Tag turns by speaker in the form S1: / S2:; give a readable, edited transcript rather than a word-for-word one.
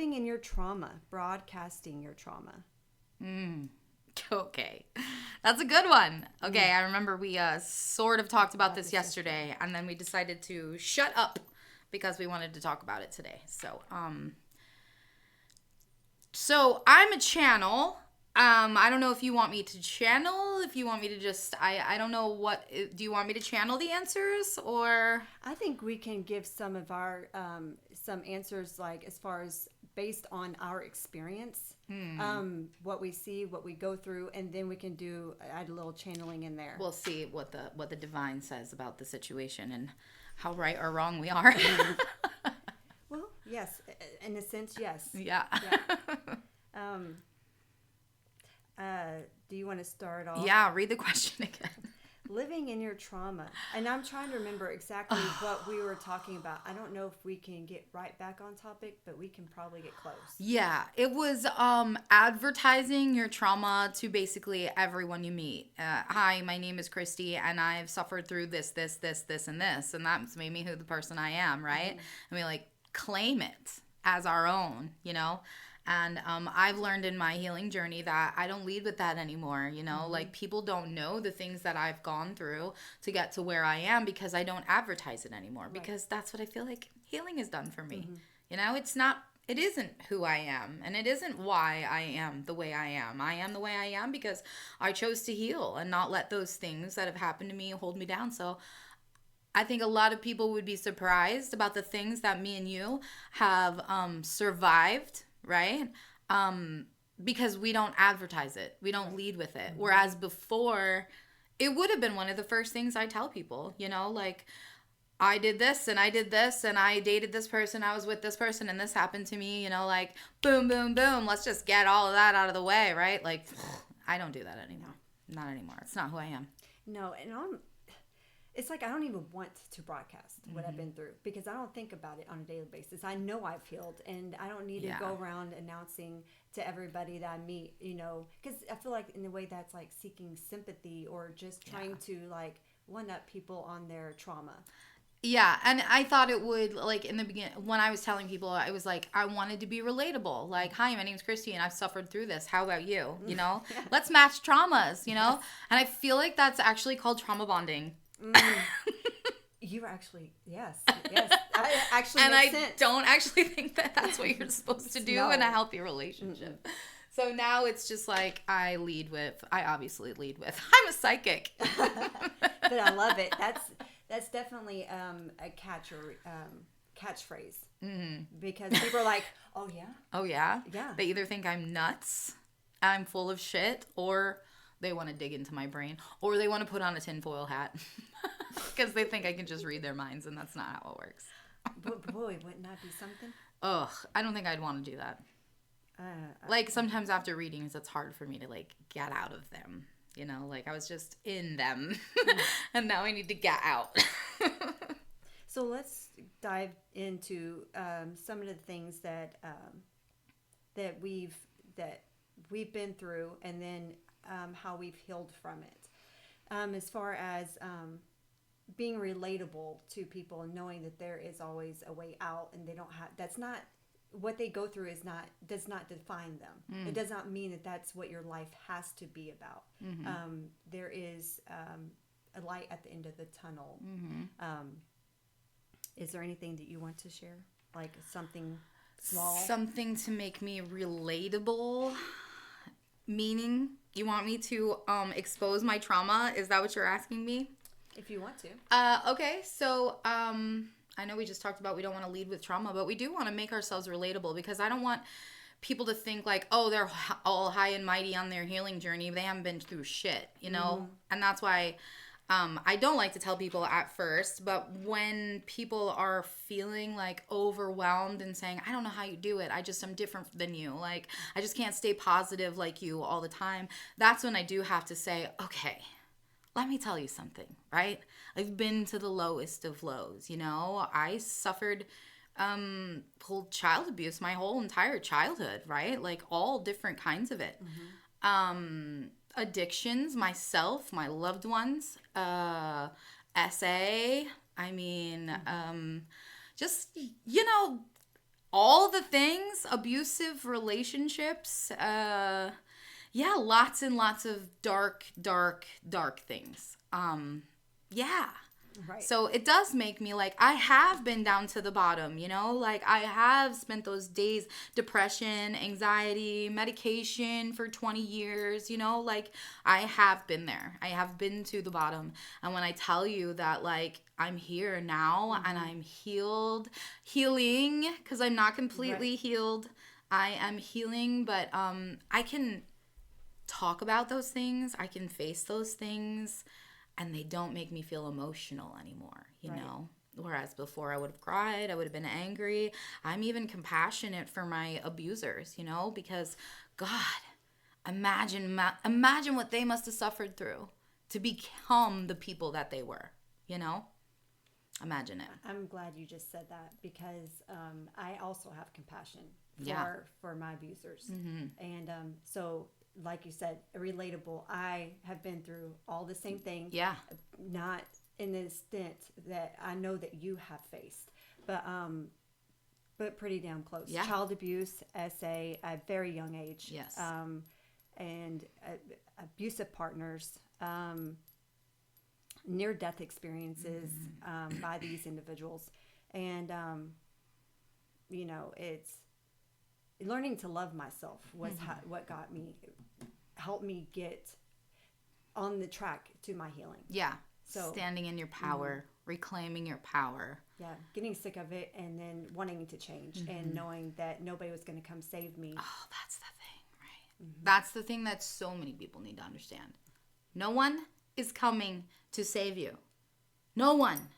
S1: living in your trauma, broadcasting your trauma.
S2: Okay. That's a good one. Okay, I remember we sort of talked about this yesterday, and then we decided to shut up because we wanted to talk about it today. So I'm a channel. I don't know if you want me to channel, if you want me to just, I don't know what, do you want me to channel the answers or?
S1: I think we can give some of our, some answers like as far as based on our experience, what we see, what we go through, and then we can add a little channeling in there.
S2: We'll see what the divine says about the situation and how right or wrong we are.
S1: Well, yes, in a sense, yes.
S2: Yeah.
S1: Do you want to start off?
S2: Yeah, read the question again.
S1: Living in your trauma. And I'm trying to remember exactly what we were talking about. I don't know if we can get right back on topic, but we can probably get close.
S2: Yeah, it was advertising your trauma to basically everyone you meet. Hi, my name is Christy, and I've suffered through this, and this, and that's made me who the person I am, right? Mm-hmm. And we like claim it as our own, you know? And I've learned in my healing journey that I don't lead with that anymore, you know? Mm-hmm. Like, people don't know the things that I've gone through to get to where I am because I don't advertise it anymore. Right. Because that's what I feel like healing has done for me. Mm-hmm. You know, it isn't who I am, and it isn't why I am the way I am. I am the way I am because I chose to heal and not let those things that have happened to me hold me down. So I think a lot of people would be surprised about the things that me and you have survived, right? Because we don't advertise it. We don't lead with it. Whereas before, it would have been one of the first things I tell people, you know, like, I did this and I did this and I dated this person, I was with this person and this happened to me, you know, like, boom, boom, boom. Let's just get all of that out of the way, right? Like, I don't do that anymore. Not anymore. It's not who I am.
S1: No, and it's like I don't even want to broadcast what I've been through because I don't think about it on a daily basis. I know I've healed, and I don't need to go around announcing to everybody that I meet, you know, because I feel like in a way that's like seeking sympathy or just trying to like one up people on their trauma.
S2: Yeah, and I thought it would, like, in the beginning, when I was telling people, I was like, I wanted to be relatable. Like, hi, my name's Christy, and I've suffered through this. How about you? You know? Let's match traumas, you know? Yes. And I feel like that's actually called trauma bonding.
S1: You were actually, yes. I actually
S2: and
S1: makes
S2: I
S1: sense.
S2: Don't actually think that that's what you're supposed to do in a healthy relationship. Mm-mm. So now it's just like I obviously lead with, I'm a psychic.
S1: But I love it. That's definitely a catchphrase. Mm-hmm. Because people are like, oh yeah?
S2: Oh yeah?
S1: Yeah.
S2: They either think I'm nuts, I'm full of shit, or they want to dig into my brain, or they want to put on a tinfoil hat because they think I can just read their minds, and that's not how it works.
S1: But boy, wouldn't that be something?
S2: Ugh, I don't think I'd want to do that. Like, sometimes after readings, it's hard for me to, like, get out of them. You know, like, I was just in them, and now I need to get out.
S1: So let's dive into some of the things that we've been through, and then how we've healed from it. As far as being relatable to people and knowing that there is always a way out, and they don't have. That's not what they go through. Does not define them. It does not mean that that's what your life has to be about. Mm-hmm. There is a light at the end of the tunnel. Mm-hmm. Is there anything that you want to share, like something small?
S2: Something to make me relatable. Meaning, you want me to expose my trauma? Is that what you're asking me?
S1: If you want to.
S2: Okay, so I know we just talked about we don't want to lead with trauma, but we do want to make ourselves relatable because I don't want people to think like, oh, they're all high and mighty on their healing journey. They haven't been through shit, you know? Mm-hmm. And that's why I don't like to tell people at first, but when people are feeling like overwhelmed and saying, I don't know how you do it. I'm different than you. Like, I just can't stay positive like you all the time. That's when I do have to say, okay, let me tell you something, right? I've been to the lowest of lows, you know? I suffered child abuse my whole entire childhood, right? Like, all different kinds of it. Mm-hmm. Addictions, myself, my loved ones, SA, I mean, just, you know, all the things, abusive relationships, yeah, lots and lots of dark things. Yeah.
S1: Right.
S2: So it does make me like, I have been down to the bottom, you know, like I have spent those days, depression, anxiety, medication for 20 years, you know, like I have been there. I have been to the bottom. And when I tell you that, like, I'm here now and I'm healing, because I'm not completely healed. I am healing, but I can talk about those things. I can face those things, and they don't make me feel emotional anymore, you know? Whereas before I would have cried, I would have been angry. I'm even compassionate for my abusers, you know? Because, God, imagine what they must have suffered through to become the people that they were, you know? Imagine it.
S1: I'm glad you just said that, because I also have compassion for my abusers. And so, like you said, relatable. I have been through all the same things.
S2: Yeah.
S1: Not in the extent that I know that you have faced, but pretty damn close.
S2: Yeah.
S1: Child abuse at a very young age.
S2: Yes.
S1: And abusive partners, near-death experiences by these individuals. And, you know, it's learning to love myself was what helped me get on the track to my healing.
S2: Yeah.
S1: So
S2: standing in your power, reclaiming your power.
S1: Yeah, getting sick of it and then wanting to change and knowing that nobody was going to come save me.
S2: Oh, that's the thing, right? That's the thing that so many people need to understand. No one is coming to save you. No one.